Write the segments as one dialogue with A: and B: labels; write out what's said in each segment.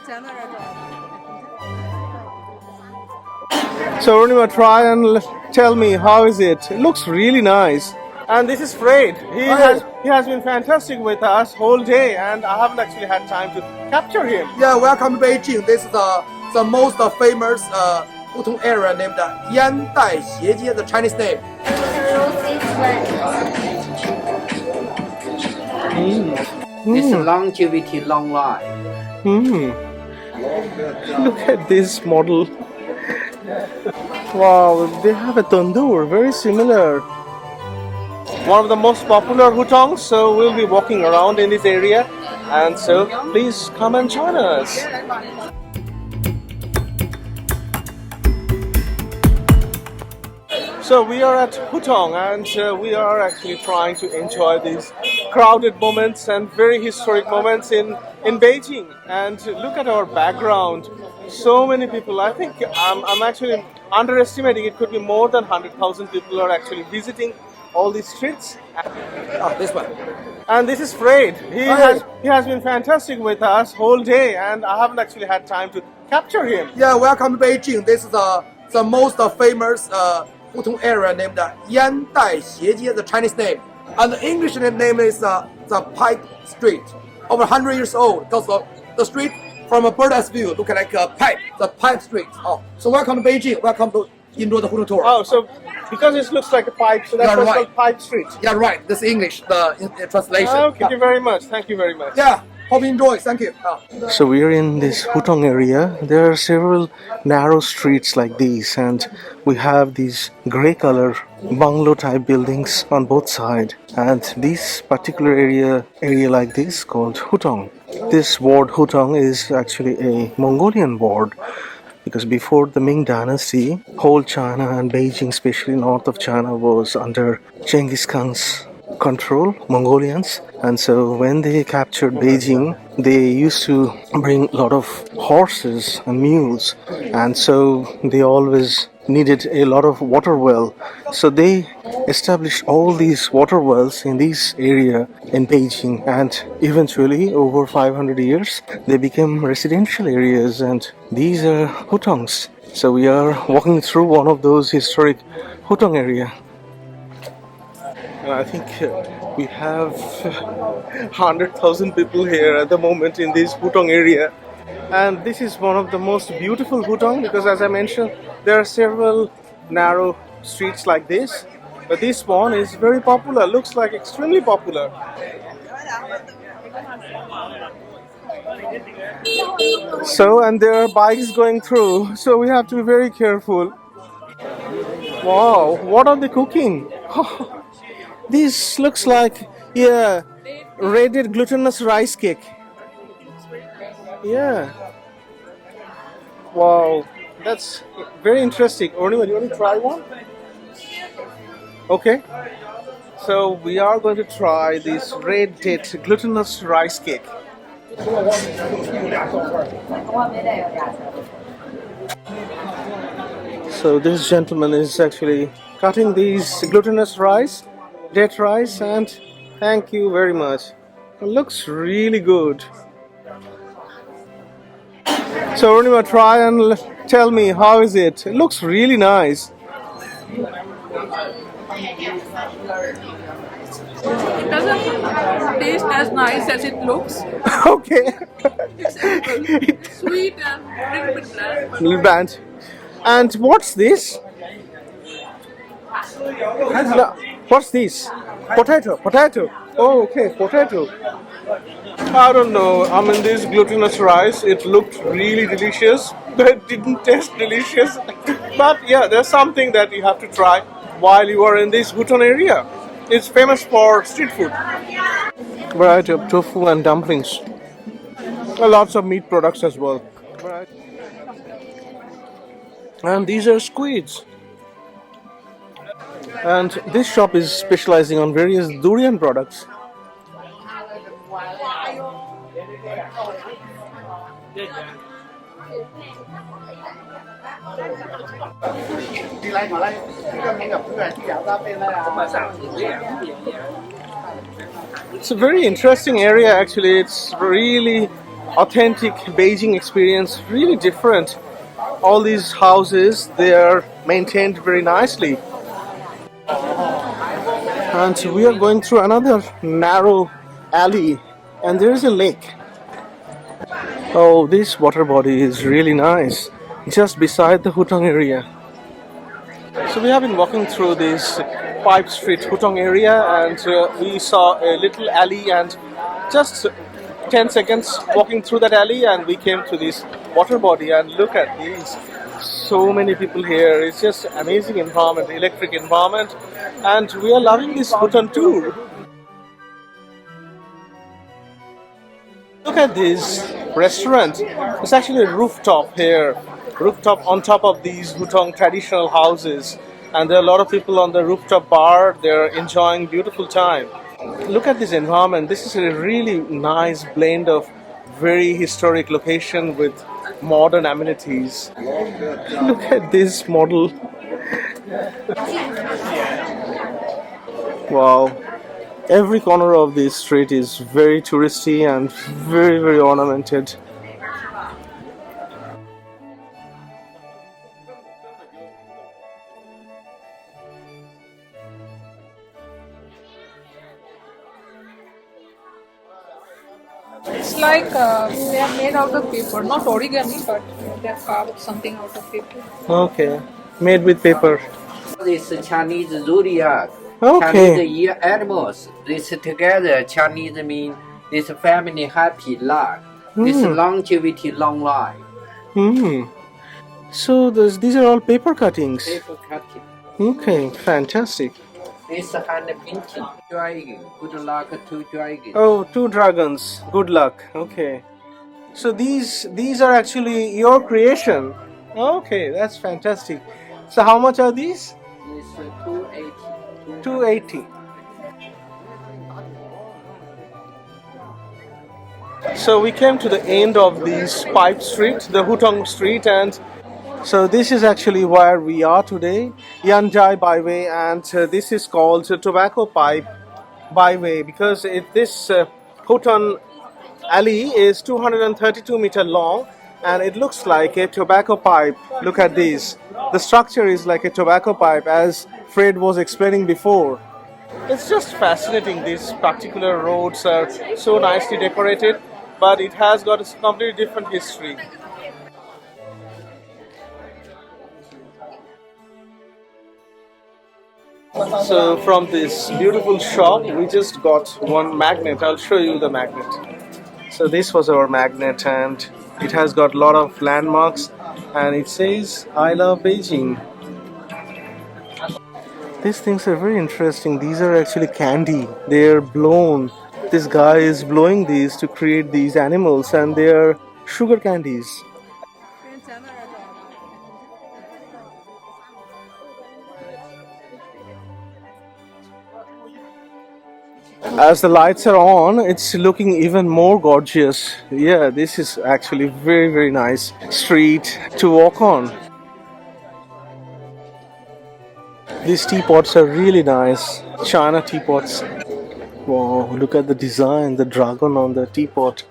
A: So Arunima, try and tell me, how is it? It looks really nice. And this is Fred. He has been fantastic with us whole day, and I haven't actually had time to capture him.
B: Yeah, welcome to Beijing. This is the most famous Hutong area named Yandai Xiejie, the Chinese name.
C: It's longevity, long life.
A: Look at this model. Wow, they have a tandoor, very similar. One of the most popular Hutongs, so we'll be walking around in this area, and so please come and join us. So we are at Hutong, and we are actually trying to enjoy these crowded moments and very historic moments in Beijing. And look at our background. So many people. I think I'm actually underestimating. It could be more than 100,000 people are actually visiting all these streets.
B: This one.
A: And this is Fred. He has been fantastic with us whole day, and I haven't actually had time to capture him.
B: Yeah, welcome to Beijing. This is the most famous Hutong area named Yandai Xiejie, the Chinese name. And the English name is the Pipe Street. Over 100 years old, because the street from a bird's view look like a pipe, the Pipe Street. So welcome to Beijing. Welcome to enjoy the Hutong tour.
A: Oh, so because it looks like a pipe, so that's what's called Pipe Street.
B: Yeah, right. This is English, the translation.
A: Oh, thank you very much. Thank you very much.
B: Yeah, hope you enjoy. Thank you.
A: So we are in this Hutong area. There are several narrow streets like these, and we have these grey color bungalow type buildings on both sides. And this particular area like this called Hutong. This ward Hutong is actually a Mongolian ward, because before the Ming Dynasty, whole China and Beijing, especially north of China, was under Genghis Khan's control, Mongolians. And so when they captured Beijing, they used to bring a lot of horses and mules, and so they always needed a lot of water well. So they established all these water wells in this area in Beijing, and eventually over 500 years they became residential areas, and these are Hutongs. So we are walking through one of those historic Hutong area. And I think we have 100,000 people here at the moment in this Hutong area. And this is one of the most beautiful Hutong, because as I mentioned, there are several narrow streets like this. But this one is very popular, looks like extremely popular. So, and there are bikes going through, so we have to be very careful. Wow, what are they cooking? This looks like, yeah, raided glutinous rice cake. Yeah. Wow, that's very interesting. Ornima, do you want to try one? Okay. So we are going to try this red date glutinous rice cake. So this gentleman is actually cutting these glutinous rice, date rice, and thank you very much. It looks really good. So Arunima, try and tell me, how is it? It looks really nice.
D: It doesn't taste as nice as it looks.
A: Okay.
D: It's sweet and a little bit bland.
A: Little bland. And what's this? No, what's this? Potato. Oh, okay, potato. I don't know. I mean, this glutinous rice, it looked really delicious, but it didn't taste delicious. But yeah, there's something that you have to try while you are in this Hutong area. It's famous for street food. Variety of tofu and dumplings. Lots of meat products as well. Right. And these are squids. And this shop is specializing on various durian products. It's a very interesting area actually. It's really authentic Beijing experience, really different. All these houses, they are maintained very nicely. And we are going through another narrow alley, and there is a lake. Oh, this water body is really nice, just beside the Hutong area. So we have been walking through this Pipe Street Hutong area, and we saw a little alley, and just 10 seconds walking through that alley and we came to this water body, and look at these. So many people here. It's just amazing environment, electric environment, and we are loving this Hutong tour. Look at this restaurant. It's actually a rooftop here. Rooftop on top of these Hutong traditional houses. And there are a lot of people on the rooftop bar. They're enjoying beautiful time. Look at this environment. This is a really nice blend of very historic location with modern amenities. Look at this model. Wow. Every corner of this street is very touristy and very, very ornamented.
D: It's like they are made out of paper, not origami, but they have carved something out of paper.
A: Okay, made with paper.
C: This Chinese zodiac,
A: Okay.
C: Chinese year animals. This together, Chinese mean this family happy luck, this longevity, long life.
A: So these are all paper cuttings.
C: Paper cutting.
A: Okay, fantastic.
C: This hand painting, dragon, good luck to dragon.
A: Oh, two dragons. Good luck. Okay. So these are actually your creation. Okay, that's fantastic. So how much are these?
C: This 280.
A: 280. So we came to the end of this Pipe Street, the Hutong Street, and so this is actually where we are today, Yandai Byway, and this is called Tobacco Pipe Byway because this Hutong alley is 232-meter long, and it looks like a tobacco pipe. Look at this. The structure is like a tobacco pipe, as Fred was explaining before. It's just fascinating. These particular roads are so nicely decorated, but it has got a completely different history. So from this beautiful shop, we just got one magnet. I'll show you the magnet. So this was our magnet, and it has got a lot of landmarks, and it says I love Beijing. These things are very interesting. These are actually candy. They are blown. This guy is blowing these to create these animals, and they are sugar candies. As the lights are on, it's looking even more gorgeous. Yeah, this is actually very, very nice street to walk on. These teapots are really nice. China teapots. Wow, look at the design, the dragon on the teapot.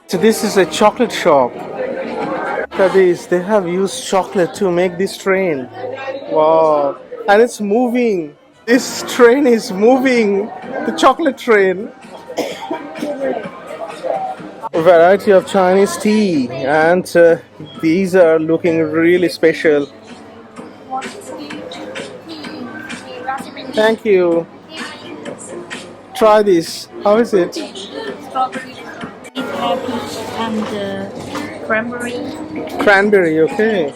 A: So this is a chocolate shop. Look at this, they have used chocolate to make this train. Wow, and it's moving. This train is moving, the chocolate train. A variety of Chinese tea, and these are looking really special. Thank you. Try this. How is it?
D: Strawberry.
E: Peach and cranberry.
A: Cranberry, okay.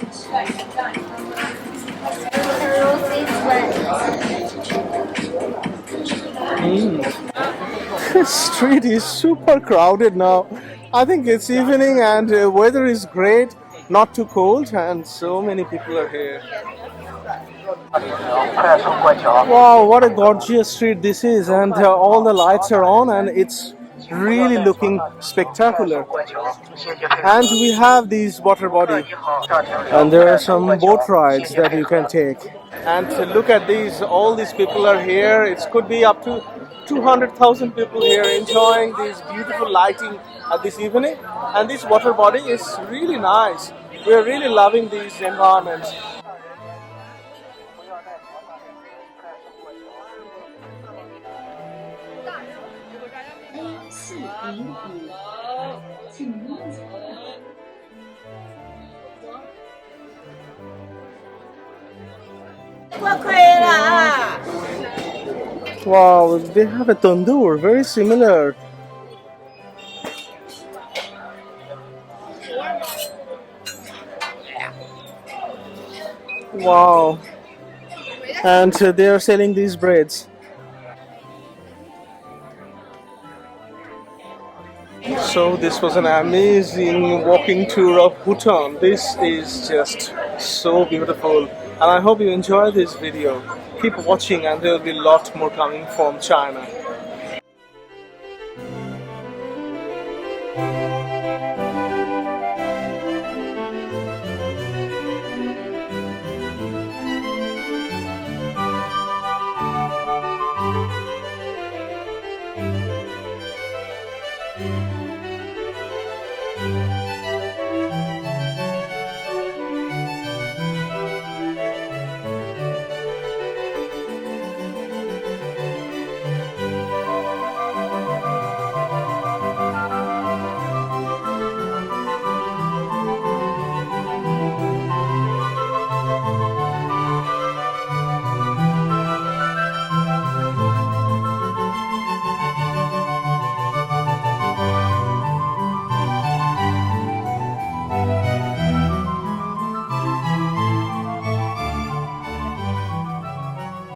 A: This street is super crowded now. I think it's evening and weather is great, not too cold, and so many people are here. Wow, what a gorgeous street this is, and all the lights are on, and it's really looking spectacular. And we have these water body, and there are some boat rides that you can take. And look at these, all these people are here. It could be up to 200,000 people here enjoying this beautiful lighting at this evening. And this water body is really nice. We are really loving these environments. Wow, they have a tandoor, very similar. Wow. And they are selling these breads. So this was an amazing walking tour of Hutong. This is just so beautiful, and I hope you enjoy this video. Keep watching, and there will be a lot more coming from China.